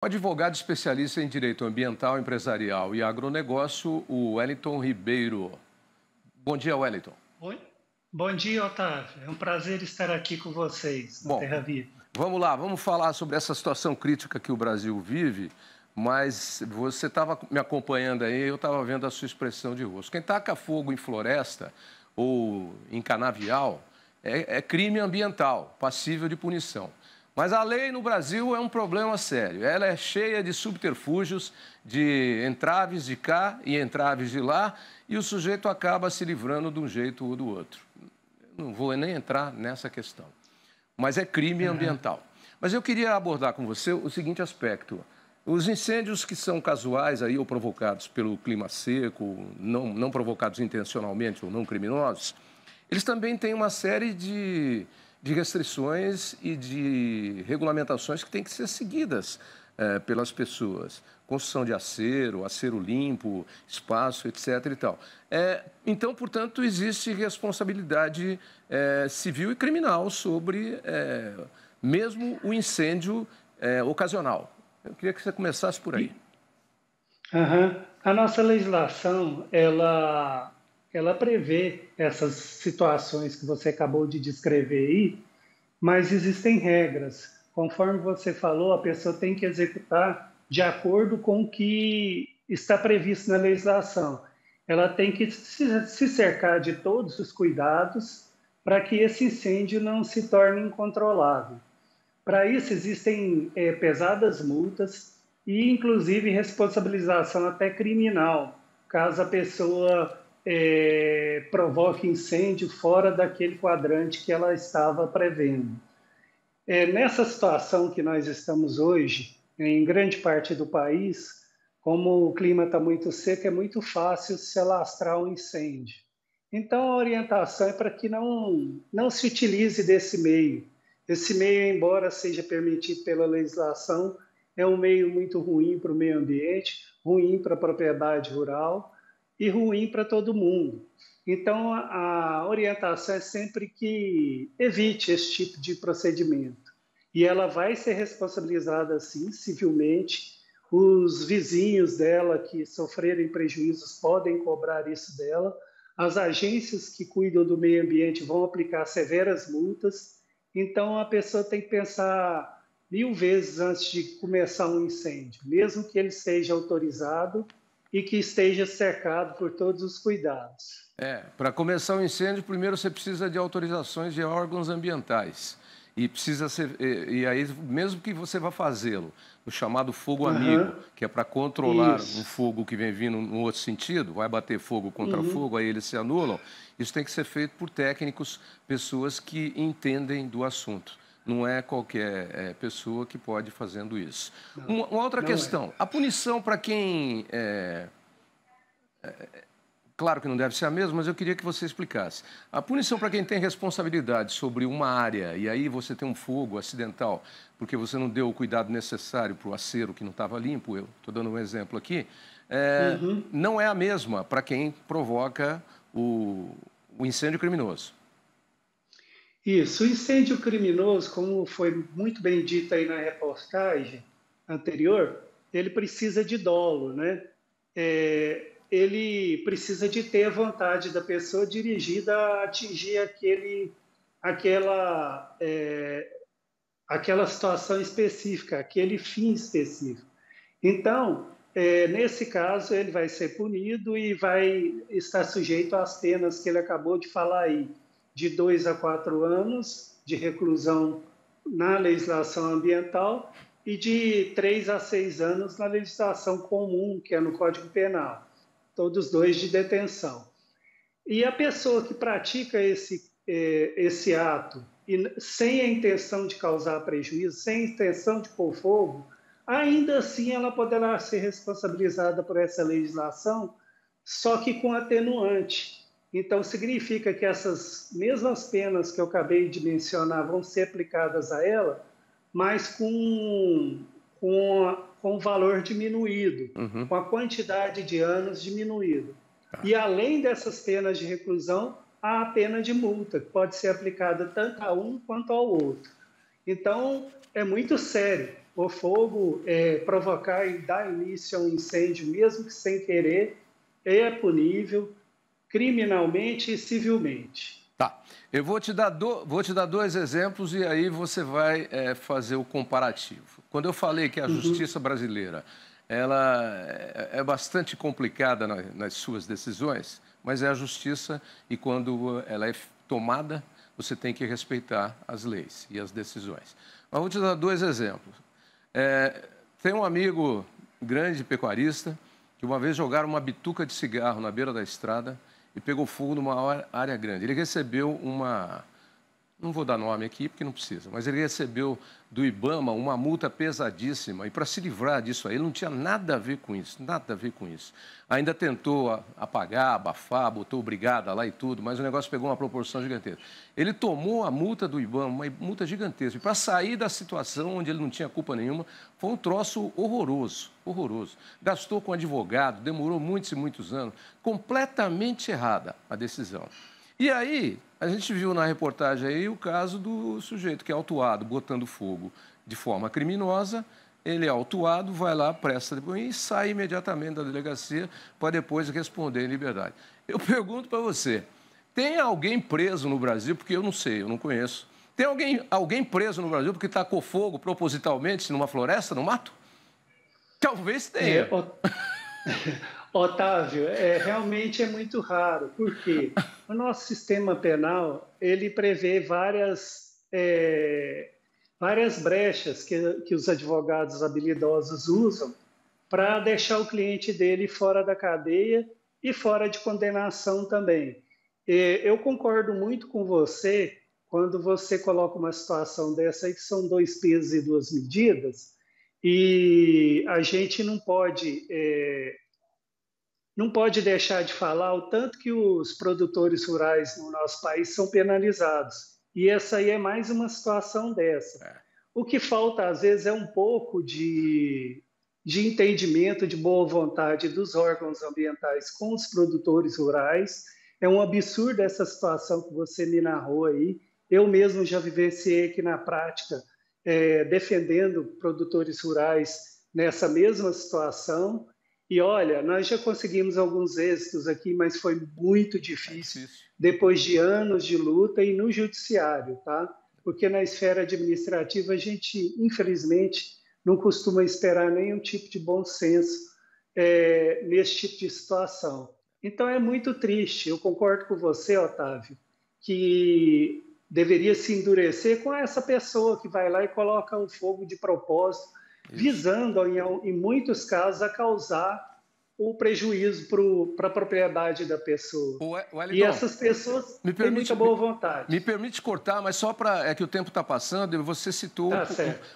O advogado especialista em direito ambiental, empresarial e agronegócio, o Wellington Ribeiro. Bom dia, Wellington. Oi. Bom dia, Otávio. É um prazer estar aqui com vocês no Bom, Terra Viva. vamos lá, vamos falar sobre essa situação crítica que o Brasil vive, mas você estava me acompanhando aí, eu estava vendo a sua expressão de rosto. Quem taca fogo em floresta ou em canavial é crime ambiental, passível de punição. Mas a lei no Brasil é um problema sério. Ela é cheia de subterfúgios, de entraves de cá e entraves de lá, e o sujeito acaba se livrando de um jeito ou do outro. Não vou nem entrar nessa questão, mas é crime ambiental. Mas eu queria abordar com você o seguinte aspecto. Os incêndios que são casuais aí, ou provocados pelo clima seco, não provocados intencionalmente ou não criminosos, eles também têm uma série de restrições e de regulamentações que têm que ser seguidas pelas pessoas. Construção de acero limpo, espaço, etc. e tal. Então, portanto, existe responsabilidade civil e criminal sobre mesmo o incêndio ocasional. Eu queria que você começasse por aí. A nossa legislação, ela prevê essas situações que você acabou de descrever aí, mas existem regras. Conforme você falou, a pessoa tem que executar de acordo com o que está previsto na legislação. Ela tem que se cercar de todos os cuidados para que esse incêndio não se torne incontrolável. Para isso, existem pesadas multas e, inclusive, responsabilização até criminal, caso a pessoa provoque incêndio fora daquele quadrante que ela estava prevendo. Nessa situação que nós estamos hoje, em grande parte do país, como o clima está muito seco, é muito fácil se alastrar um incêndio. Então, a orientação é para que não se utilize desse meio. Esse meio, embora seja permitido pela legislação, é um meio muito ruim para o meio ambiente, ruim para a propriedade rural e ruim para todo mundo. Então, a orientação é sempre que evite esse tipo de procedimento. E ela vai ser responsabilizada, sim, civilmente. Os vizinhos dela que sofrerem prejuízos podem cobrar isso dela. As agências que cuidam do meio ambiente vão aplicar severas multas. Então, a pessoa tem que pensar 1000 vezes antes de começar um incêndio, mesmo que ele seja autorizado e que esteja cercado por todos os cuidados. Para começar o incêndio, primeiro você precisa de autorizações de órgãos ambientais. E precisa ser, e aí, mesmo que você vá fazê-lo, o chamado fogo amigo, que é para controlar um fogo que vem vindo no outro sentido, vai bater fogo contra fogo, aí eles se anulam. Isso tem que ser feito por técnicos, pessoas que entendem do assunto. Não é qualquer pessoa que pode ir fazendo isso. Uma outra questão, a punição para quem... Claro que não deve ser a mesma, mas eu queria que você explicasse. A punição para quem tem responsabilidade sobre uma área, e aí você tem um fogo acidental, porque você não deu o cuidado necessário para o acero que não estava limpo, eu estou dando um exemplo aqui, não é a mesma para quem provoca o incêndio criminoso. Isso, o incêndio criminoso, como foi muito bem dito aí na reportagem anterior, ele precisa de dolo, né? Ele precisa de ter a vontade da pessoa dirigida a atingir aquela situação específica, aquele fim específico. Então, nesse caso, ele vai ser punido e vai estar sujeito às penas que ele acabou de falar aí, de 2 a 4 anos de reclusão na legislação ambiental e de 3 a 6 anos na legislação comum, que é no Código Penal. Todos dois de detenção. E a pessoa que pratica esse ato sem a intenção de causar prejuízo, sem a intenção de pôr fogo, ainda assim ela poderá ser responsabilizada por essa legislação, só que com atenuante. Então, significa que essas mesmas penas que eu acabei de mencionar vão ser aplicadas a ela, mas com valor diminuído, com a quantidade de anos diminuído. E além dessas penas de reclusão, há a pena de multa, que pode ser aplicada tanto a um quanto ao outro. Então, é muito sério. o fogo provocar e dar início a um incêndio, mesmo que sem querer, é punível criminalmente e civilmente. Tá. Eu vou te dar, vou te dar dois exemplos e aí você vai fazer o comparativo. Quando eu falei que a justiça brasileira ela é bastante complicada nas suas decisões, mas é a justiça e quando ela é tomada, você tem que respeitar as leis e as decisões. Mas vou te dar dois exemplos. Tem um amigo grande pecuarista que uma vez jogaram uma bituca de cigarro na beira da estrada e pegou fogo numa área grande. Ele recebeu uma... Não vou dar nome aqui porque não precisa, mas ele recebeu do IBAMA uma multa pesadíssima e para se livrar disso aí, ele não tinha nada a ver com isso, nada a ver com isso. Ainda tentou apagar, abafar, botou brigada lá e tudo, mas o negócio pegou uma proporção gigantesca. Ele tomou a multa do IBAMA, uma multa gigantesca, e para sair da situação onde ele não tinha culpa nenhuma, foi um troço horroroso, horroroso. Gastou com advogado, demorou muitos e muitos anos, completamente errada a decisão. E aí, a gente viu na reportagem aí o caso do sujeito que é autuado botando fogo de forma criminosa. Ele é autuado, vai lá, presta depoimento e sai imediatamente da delegacia para depois responder em liberdade. Eu pergunto para você, tem alguém preso no Brasil, porque eu não sei, eu não conheço, tem alguém preso no Brasil porque tacou fogo propositalmente numa floresta, no mato? Talvez tenha. Otávio, realmente é muito raro, porque o nosso sistema penal ele prevê várias brechas que os advogados habilidosos usam para deixar o cliente dele fora da cadeia e fora de condenação também. Eu concordo muito com você quando você coloca uma situação dessa aí, que são dois pesos e duas medidas, e a gente não pode deixar de falar o tanto que os produtores rurais no nosso país são penalizados. E essa aí é mais uma situação dessa. O que falta, às vezes, é um pouco de entendimento, de boa vontade dos órgãos ambientais com os produtores rurais. É um absurdo essa situação que você me narrou aí. Eu mesmo já vivenciei aqui na prática, defendendo produtores rurais nessa mesma situação. E olha, nós já conseguimos alguns êxitos aqui, mas foi muito difícil, depois de anos de luta e no judiciário, tá? Porque na esfera administrativa a gente, infelizmente, não costuma esperar nenhum tipo de bom senso nesse tipo de situação. Então é muito triste, eu concordo com você, Otávio, que deveria se endurecer com essa pessoa que vai lá e coloca o fogo de propósito, visando, em muitos casos, a causar o prejuízo para a propriedade da pessoa. E essas pessoas têm muita boa vontade. Me permite cortar, mas só para... É que o tempo está passando e você citou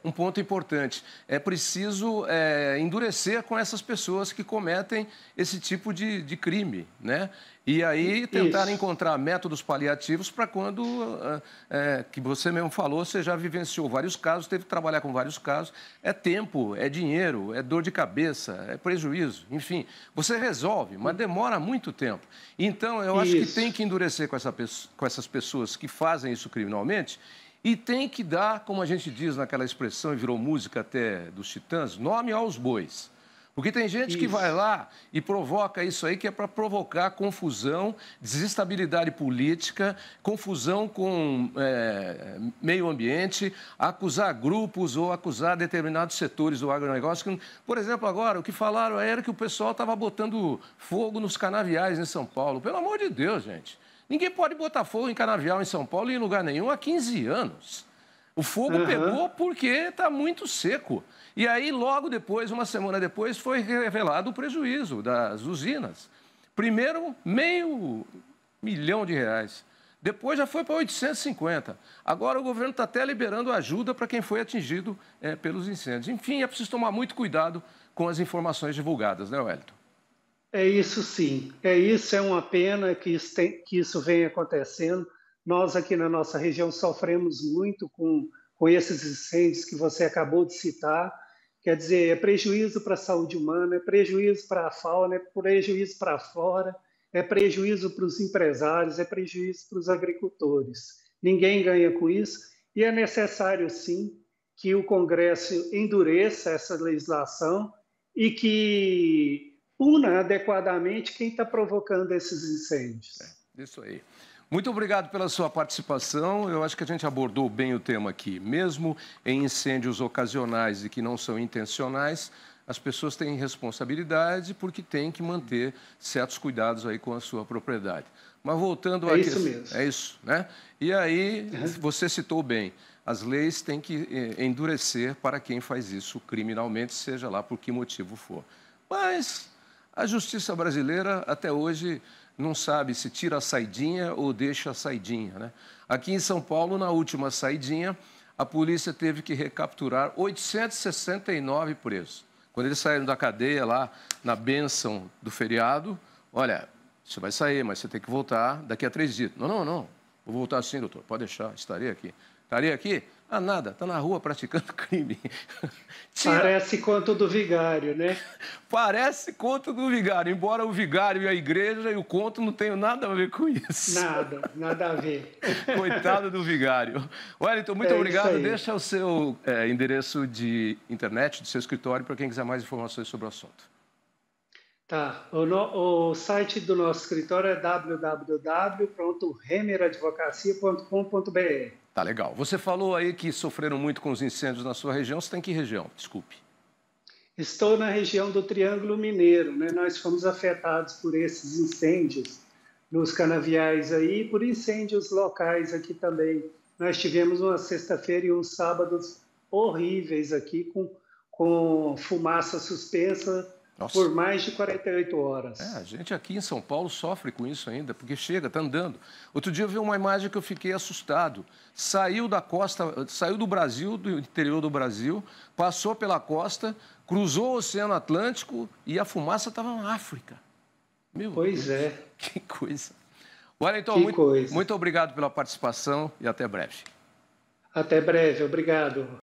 um ponto importante. É preciso endurecer com essas pessoas que cometem esse tipo de crime, né? E aí tentar encontrar métodos paliativos para quando, que você mesmo falou, você já vivenciou vários casos, teve que trabalhar com vários casos. É tempo, é dinheiro, é dor de cabeça, é prejuízo, enfim. Você resolve, mas demora muito tempo. Então, eu acho que tem que endurecer com essas pessoas que fazem isso criminalmente e tem que dar, como a gente diz naquela expressão, e virou música até dos Titãs, nome aos bois. Porque tem gente que vai lá e provoca isso aí, que é para provocar confusão, desestabilidade política, confusão com meio ambiente, acusar grupos ou acusar determinados setores do agronegócio. Por exemplo, agora, o que falaram era que o pessoal estava botando fogo nos canaviais em São Paulo. Pelo amor de Deus, gente. Ninguém pode botar fogo em canavial em São Paulo e em lugar nenhum há 15 anos. O fogo pegou porque está muito seco. E aí, logo depois, uma semana depois, foi revelado o prejuízo das usinas. Primeiro, R$500 milhão. Depois já foi para 850. Agora o governo está até liberando ajuda para quem foi atingido pelos incêndios. Enfim, é preciso tomar muito cuidado com as informações divulgadas, né, Wellington? É isso sim. É uma pena que isso venha acontecendo. Nós aqui na nossa região sofremos muito com esses incêndios que você acabou de citar. Quer dizer, é prejuízo para a saúde humana, é prejuízo para a fauna, é prejuízo para fora, é prejuízo para os empresários, é prejuízo para os agricultores. Ninguém ganha com isso e é necessário, sim, que o Congresso endureça essa legislação e que puna adequadamente quem está provocando esses incêndios. Isso aí. Muito obrigado pela sua participação. Eu acho que a gente abordou bem o tema aqui. Mesmo em incêndios ocasionais e que não são intencionais, as pessoas têm responsabilidade porque têm que manter certos cuidados aí com a sua propriedade. Mas voltando É aqui, isso mesmo. é isso, né? E aí, você citou bem, as leis têm que endurecer para quem faz isso criminalmente, seja lá por que motivo for. Mas a justiça brasileira, até hoje, não sabe se tira a saidinha ou deixa a saidinha, né? Aqui em São Paulo, na última saidinha, a polícia teve que recapturar 869 presos. Quando eles saíram da cadeia lá, na bênção do feriado, olha, você vai sair, mas você tem que voltar daqui a 3 dias. Não, não, não. Vou voltar sim, doutor. Pode deixar, estarei aqui. Estarei aqui? Ah, nada, está na rua praticando crime. Parece conto do vigário, né? Parece conto do vigário, embora o vigário e a igreja e o conto não tenham nada a ver com isso. Nada a ver. Coitado do vigário. Wellington, muito obrigado. Deixa o seu endereço de internet, do seu escritório, para quem quiser mais informações sobre o assunto. Tá. O site do nosso escritório é www.remeradvocacia.com.br. Tá legal. Você falou aí que sofreram muito com os incêndios na sua região. Você tem que região? Desculpe. Estou na região do Triângulo Mineiro, né? Nós fomos afetados por esses incêndios nos canaviais aí, por incêndios locais aqui também. Nós tivemos uma sexta-feira e uns sábados horríveis aqui, com fumaça suspensa. Nossa. Por mais de 48 horas. A gente aqui em São Paulo sofre com isso ainda, porque chega, está andando. Outro dia eu vi uma imagem que eu fiquei assustado. Saiu da costa, saiu do Brasil, do interior do Brasil, passou pela costa, cruzou o Oceano Atlântico e a fumaça estava na África. Meu Deus, que coisa. Wellington, muito obrigado pela participação e até breve. Até breve, obrigado.